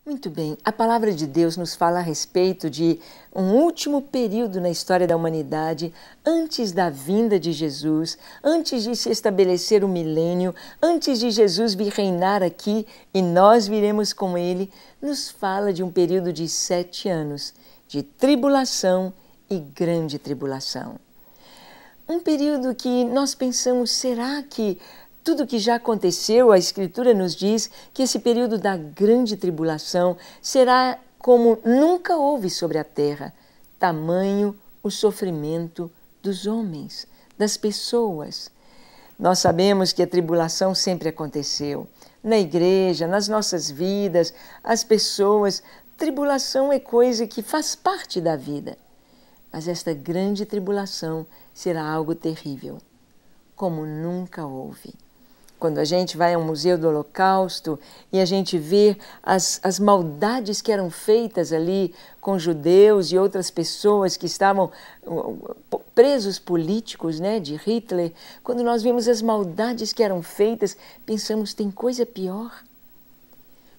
Muito bem, a palavra de Deus nos fala a respeito de um último período na história da humanidade, antes da vinda de Jesus, antes de se estabelecer o milênio, antes de Jesus vir reinar aqui e nós viremos com ele, nos fala de um período de 7 anos, de tribulação e grande tribulação. Um período que nós pensamos, será que tudo que já aconteceu, a Escritura nos diz que esse período da grande tribulação será como nunca houve sobre a terra, tamanho o sofrimento dos homens, das pessoas. Nós sabemos que a tribulação sempre aconteceu, na igreja, nas nossas vidas, as pessoas. Tribulação é coisa que faz parte da vida, mas esta grande tribulação será algo terrível, como nunca houve. Quando a gente vai ao Museu do Holocausto e a gente vê as maldades que eram feitas ali com judeus e outras pessoas que estavam presos políticos, né, de Hitler, quando nós vemos as maldades que eram feitas, pensamos, tem coisa pior?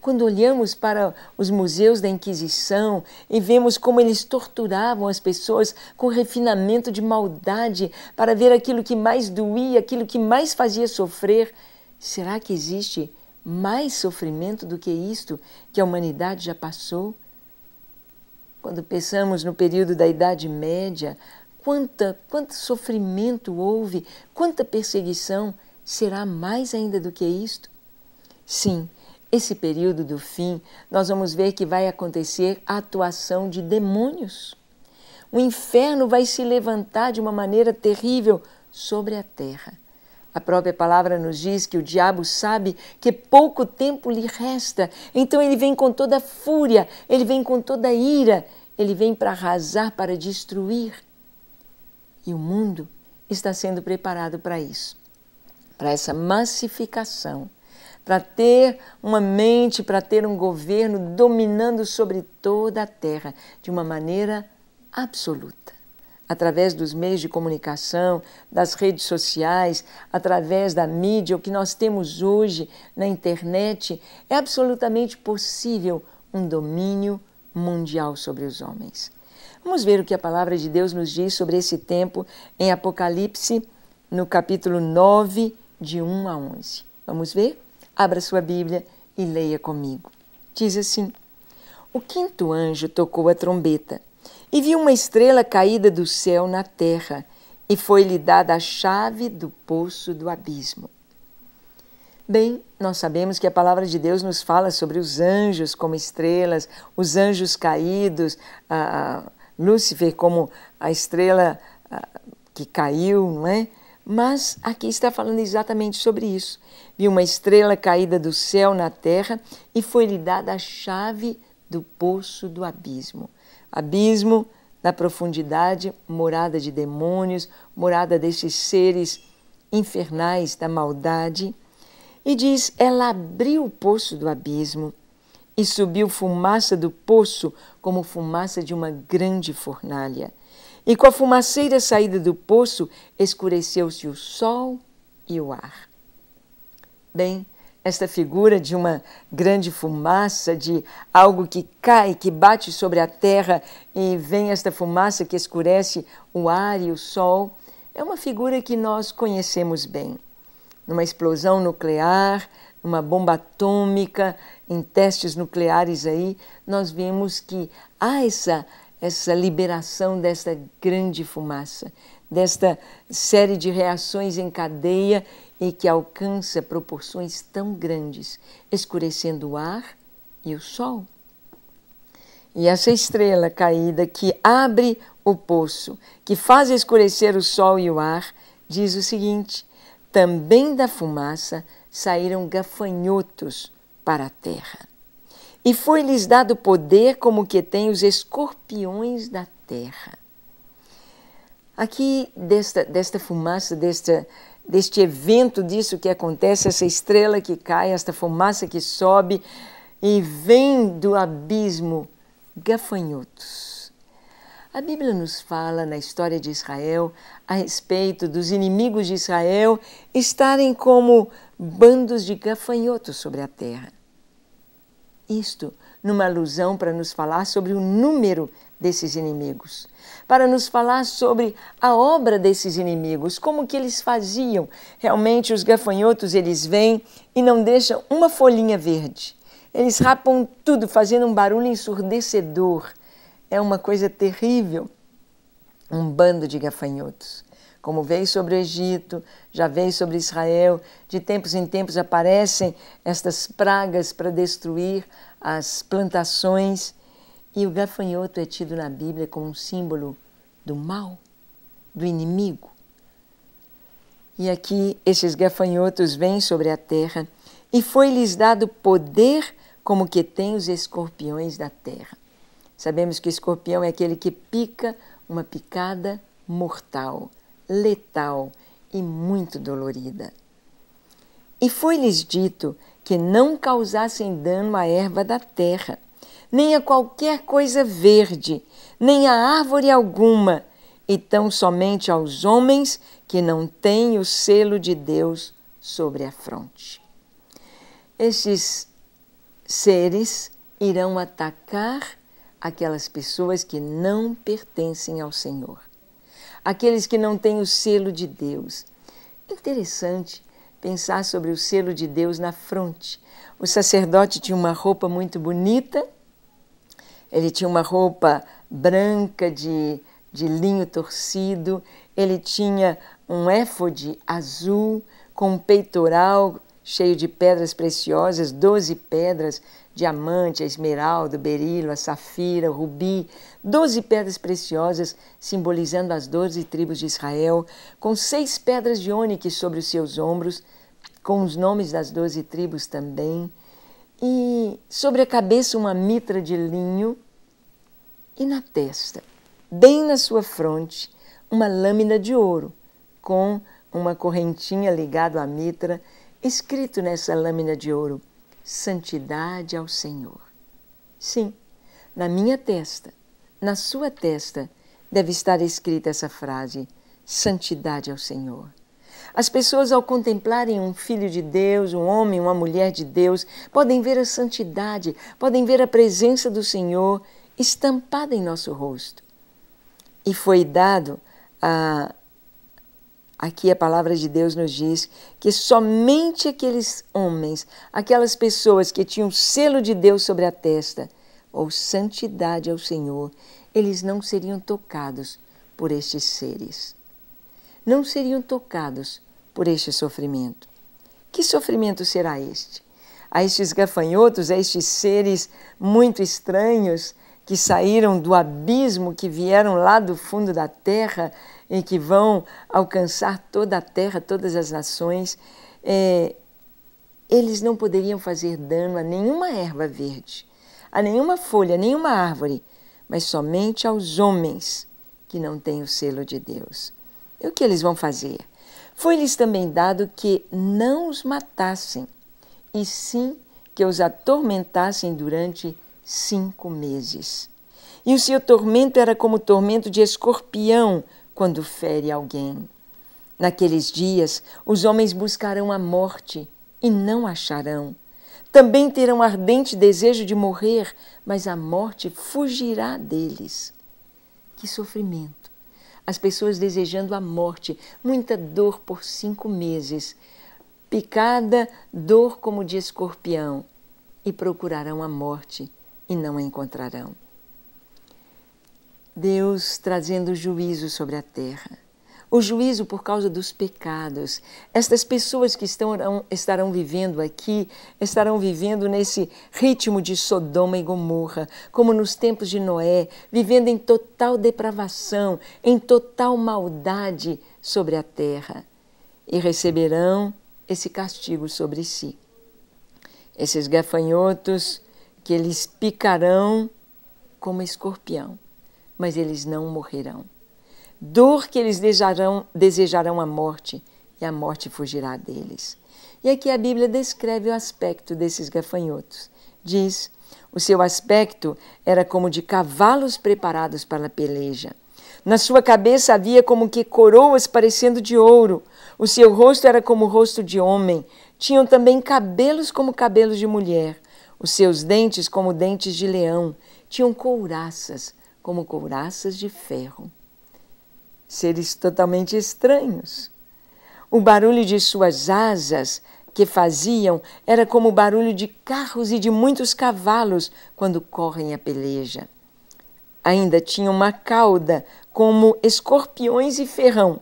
Quando olhamos para os museus da Inquisição e vemos como eles torturavam as pessoas com refinamento de maldade para ver aquilo que mais doía, aquilo que mais fazia sofrer, será que existe mais sofrimento do que isto que a humanidade já passou? Quando pensamos no período da Idade Média, quanto sofrimento houve, quanta perseguição, será mais ainda do que isto? Sim. Esse período do fim, nós vamos ver que vai acontecer a atuação de demônios. O inferno vai se levantar de uma maneira terrível sobre a terra. A própria palavra nos diz que o diabo sabe que pouco tempo lhe resta, então ele vem com toda a fúria, ele vem com toda a ira, ele vem para arrasar, para destruir. E o mundo está sendo preparado para isso, para essa massificação, para ter uma mente, para ter um governo dominando sobre toda a terra de uma maneira absoluta. Através dos meios de comunicação, das redes sociais, através da mídia, o que nós temos hoje na internet, é absolutamente possível um domínio mundial sobre os homens. Vamos ver o que a palavra de Deus nos diz sobre esse tempo em Apocalipse, no capítulo 9, de 1 a 11. Vamos ver? Abra sua Bíblia e leia comigo. Diz assim: o 5º anjo tocou a trombeta e viu uma estrela caída do céu na terra, e foi-lhe dada a chave do poço do abismo. Bem, nós sabemos que a palavra de Deus nos fala sobre os anjos como estrelas, os anjos caídos, Lúcifer como a estrela que caiu, não é? Mas aqui está falando exatamente sobre isso. Viu uma estrela caída do céu na terra e foi-lhe dada a chave do poço do abismo. Abismo, na profundidade, morada de demônios, morada destes seres infernais da maldade. E diz, ela abriu o poço do abismo e subiu fumaça do poço como fumaça de uma grande fornalha. E com a fumaceira saída do poço, escureceu-se o sol e o ar. Bem, esta figura de uma grande fumaça, de algo que cai, que bate sobre a terra e vem esta fumaça que escurece o ar e o sol, é uma figura que nós conhecemos bem. Numa explosão nuclear, numa bomba atômica, em testes nucleares aí, nós vemos que há essa liberação desta grande fumaça, desta série de reações em cadeia e que alcança proporções tão grandes, escurecendo o ar e o sol. E essa estrela caída que abre o poço, que faz escurecer o sol e o ar, diz o seguinte: também da fumaça saíram gafanhotos para a terra. E foi-lhes dado poder como que tem os escorpiões da terra. Aqui, desta fumaça, deste evento, disso que acontece, essa estrela que cai, esta fumaça que sobe e vem do abismo, gafanhotos. A Bíblia nos fala na história de Israel a respeito dos inimigos de Israel estarem como bandos de gafanhotos sobre a terra. Isto numa alusão para nos falar sobre o número desses inimigos, para nos falar sobre a obra desses inimigos, como que eles faziam. Realmente os gafanhotos, eles vêm e não deixam uma folhinha verde. Eles rapam tudo, fazendo um barulho ensurdecedor. É uma coisa terrível. Um bando de gafanhotos. Como veio sobre o Egito, já veio sobre Israel, de tempos em tempos aparecem estas pragas para destruir as plantações. E o gafanhoto é tido na Bíblia como um símbolo do mal, do inimigo. E aqui esses gafanhotos vêm sobre a terra e foi-lhes dado poder como que tem os escorpiões da terra. Sabemos que o escorpião é aquele que pica uma picada mortal, letal e muito dolorida. E foi-lhes dito que não causassem dano à erva da terra, nem a qualquer coisa verde, nem a árvore alguma, e tão somente aos homens que não têm o selo de Deus sobre a fronte. Estes seres irão atacar aquelas pessoas que não pertencem ao Senhor, aqueles que não têm o selo de Deus. Interessante pensar sobre o selo de Deus na fronte. O sacerdote tinha uma roupa muito bonita, ele tinha uma roupa branca de linho torcido, ele tinha um éfode azul com um peitoral cheio de pedras preciosas, 12 pedras, diamante, a esmeralda, o berilo, a safira, o rubi, 12 pedras preciosas simbolizando as 12 tribos de Israel, com 6 pedras de ônix sobre os seus ombros, com os nomes das 12 tribos também, e sobre a cabeça uma mitra de linho, e na testa, bem na sua fronte, uma lâmina de ouro, com uma correntinha ligada à mitra, escrito nessa lâmina de ouro, santidade ao Senhor. Sim, na minha testa, na sua testa, deve estar escrita essa frase, santidade ao Senhor. As pessoas, ao contemplarem um filho de Deus, um homem, uma mulher de Deus, podem ver a santidade, podem ver a presença do Senhor estampada em nosso rosto. E foi dado aqui a palavra de Deus nos diz que somente aqueles homens, aquelas pessoas que tinham o selo de Deus sobre a testa, ou santidade ao Senhor, eles não seriam tocados por estes seres. Não seriam tocados por este sofrimento. Que sofrimento será este? A estes gafanhotos, a estes seres muito estranhos que saíram do abismo, que vieram lá do fundo da terra e que vão alcançar toda a terra, todas as nações, eles não poderiam fazer dano a nenhuma erva verde, a nenhuma folha, a nenhuma árvore, mas somente aos homens que não têm o selo de Deus. E o que eles vão fazer? Foi-lhes também dado que não os matassem, e sim que os atormentassem durante 5 meses. E o seu tormento era como o tormento de escorpião quando fere alguém. Naqueles dias, os homens buscarão a morte e não acharão. Também terão ardente desejo de morrer, mas a morte fugirá deles. Que sofrimento! As pessoas desejando a morte, muita dor por 5 meses, picada, dor como de escorpião, e procurarão a morte e não a encontrarão. Deus trazendo juízo sobre a terra. O juízo por causa dos pecados. Estas pessoas que estarão vivendo aqui, estarão vivendo nesse ritmo de Sodoma e Gomorra, como nos tempos de Noé, vivendo em total depravação, em total maldade sobre a terra. E receberão esse castigo sobre si. Esses gafanhotos que eles picarão como escorpião, mas eles não morrerão. Dor que eles desejarão a morte, e a morte fugirá deles. E aqui a Bíblia descreve o aspecto desses gafanhotos. Diz, o seu aspecto era como de cavalos preparados para a peleja. Na sua cabeça havia como que coroas parecendo de ouro. O seu rosto era como o rosto de homem. Tinham também cabelos como cabelos de mulher. Os seus dentes como dentes de leão, tinham couraças como couraças de ferro. Seres totalmente estranhos. O barulho de suas asas que faziam era como o barulho de carros e de muitos cavalos quando correm a peleja. Ainda tinha uma cauda como escorpiões e ferrão.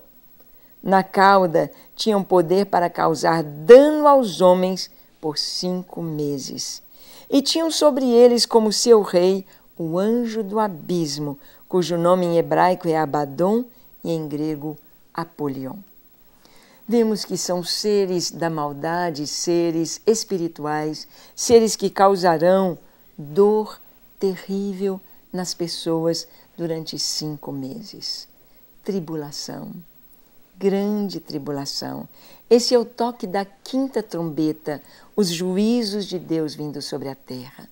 Na cauda tinham poder para causar dano aos homens por 5 meses. E tinham sobre eles como seu rei o anjo do abismo, cujo nome em hebraico é Abaddon e em grego Apolion. Vemos que são seres da maldade, seres espirituais, seres que causarão dor terrível nas pessoas durante 5 meses. Tribulação, grande tribulação. Esse é o toque da 5ª trombeta, os juízos de Deus vindo sobre a terra.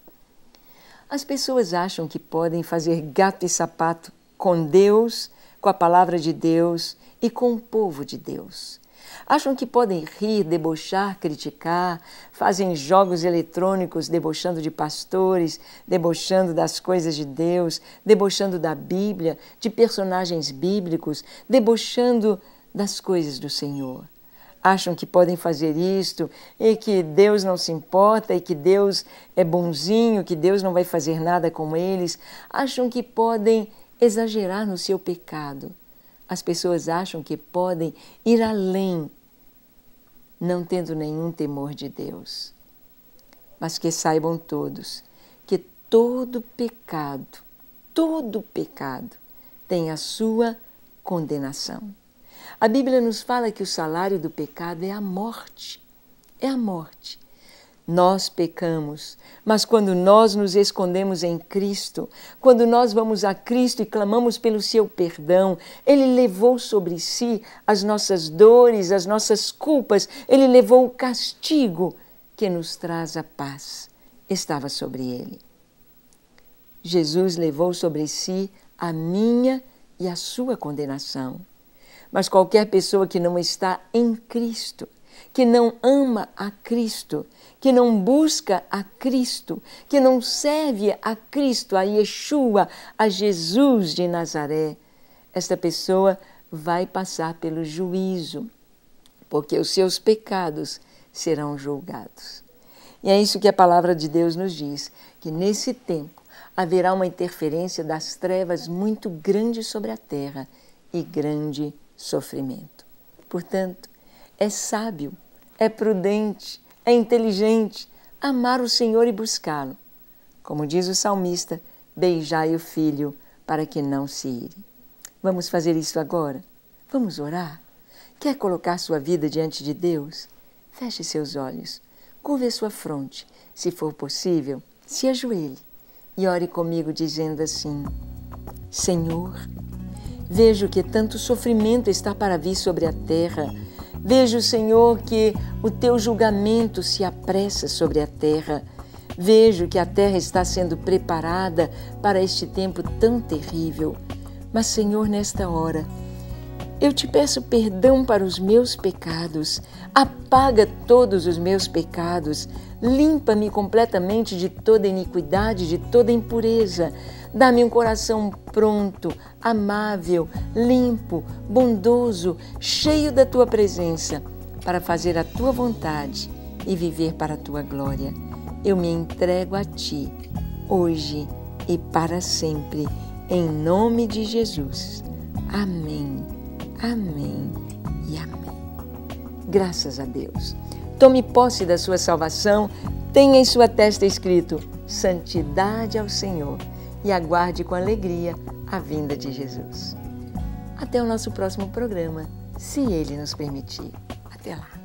As pessoas acham que podem fazer gato e sapato com Deus, com a palavra de Deus e com o povo de Deus. Acham que podem rir, debochar, criticar, fazem jogos eletrônicos debochando de pastores, debochando das coisas de Deus, debochando da Bíblia, de personagens bíblicos, debochando das coisas do Senhor. Acham que podem fazer isto e que Deus não se importa e que Deus é bonzinho, que Deus não vai fazer nada com eles. Acham que podem exagerar no seu pecado. As pessoas acham que podem ir além, não tendo nenhum temor de Deus. Mas que saibam todos que todo pecado tem a sua condenação. A Bíblia nos fala que o salário do pecado é a morte. É a morte. Nós pecamos, mas quando nós nos escondemos em Cristo, quando nós vamos a Cristo e clamamos pelo seu perdão, Ele levou sobre si as nossas dores, as nossas culpas, Ele levou o castigo que nos traz a paz. Estava sobre Ele. Jesus levou sobre si a minha e a sua condenação. Mas qualquer pessoa que não está em Cristo, que não ama a Cristo, que não busca a Cristo, que não serve a Cristo, a Yeshua, a Jesus de Nazaré, esta pessoa vai passar pelo juízo, porque os seus pecados serão julgados. E é isso que a palavra de Deus nos diz, que nesse tempo haverá uma interferência das trevas muito grande sobre a terra e grande sofrimento. Portanto, é sábio, é prudente, é inteligente amar o Senhor e buscá-lo. Como diz o salmista, beijai o filho para que não se ire. Vamos fazer isso agora? Vamos orar? Quer colocar sua vida diante de Deus? Feche seus olhos, curve a sua fronte. Se for possível, se ajoelhe e ore comigo dizendo assim: Senhor, vejo que tanto sofrimento está para vir sobre a terra. Vejo, Senhor, que o teu julgamento se apressa sobre a terra. Vejo que a terra está sendo preparada para este tempo tão terrível. Mas, Senhor, nesta hora, eu te peço perdão para os meus pecados. Apaga todos os meus pecados. Limpa-me completamente de toda iniquidade, de toda impureza. Dá-me um coração pronto, amável, limpo, bondoso, cheio da Tua presença, para fazer a Tua vontade e viver para a Tua glória. Eu me entrego a Ti, hoje e para sempre, em nome de Jesus. Amém, amém e amém. Graças a Deus. Tome posse da sua salvação, tenha em sua testa escrito: santidade ao Senhor. E aguarde com alegria a vinda de Jesus. Até o nosso próximo programa, se Ele nos permitir. Até lá!